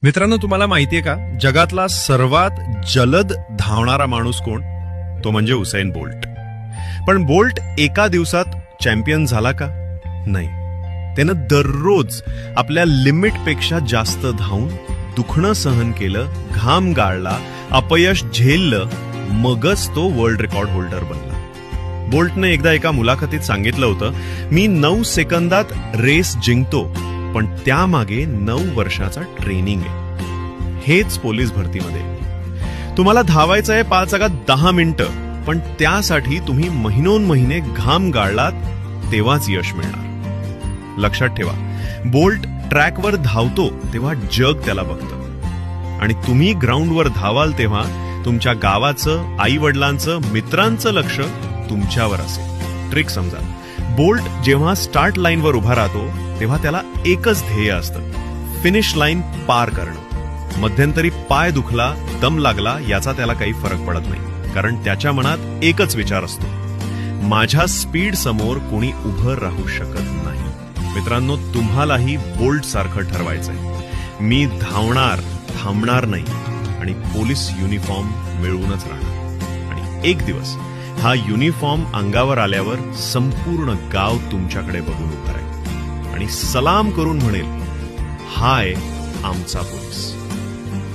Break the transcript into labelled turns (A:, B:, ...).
A: मित्रांनो, तुम्हाला माहितीये का, जगातला सर्वात जलद धावणारा माणूस कोण? तो म्हणजे उसेन बोल्ट. पण बोल्ट एका दिवसात चॅम्पियन झाला का? नाही. त्यानं दररोज आपल्या लिमिटपेक्षा जास्त धावून दुखणं सहन केलं, घाम गाळला, अपयश झेललं, मगच तो वर्ल्ड रेकॉर्ड होल्डर बनला. बोल्टने एकदा एका मुलाखतीत सांगितलं होतं, मी 9 सेकंदात रेस जिंकतो, पण त्यामागे 9 वर्षाचा ट्रेनिंग आहे. हेच पोलीस भरतीमध्ये. तुम्हाला धावायचं आहे 5 मिनिटं, पण त्यासाठी तुम्ही महिनोन महिने घाम गाळलात, तेव्हाच यश मिळणार. लक्षात ठेवा, बोल्ट ट्रॅकवर धावतो तेव्हा जग त्याला बघतं, आणि तुम्ही ग्राउंडवर धावाल तेव्हा तुमच्या गावाचं, आई वडिलांचं, मित्रांचं लक्ष तुमच्यावर असेल. ट्रिक समजा, बोल्ट जेव्हा स्टार्ट लाईनवर उभा राहतो तेव्हा त्याला एकच ध्येय असतं, फिनिश लाईन पार करणं. मध्यंतरी पाय दुखला, दम लागला याचा त्याला काही फरक पडत नाही, कारण त्याच्या मनात एकच विचार असतो, माझ्या स्पीड समोर कोणी उभं राहू शकत नाही. मित्रांनो, तुम्हालाही बोल्ट सारखं ठरवायचंय, मी धावणार, थांबणार नाही, आणि पोलीस युनिफॉर्म मिळवूनच राहणार. आणि एक दिवस हा युनिफॉर्म अंगावर आल्यावर संपूर्ण गाव तुमच्याकडे बघून उभं राहील आणि सलाम करून म्हणेल, हाय आमचा पोलीस.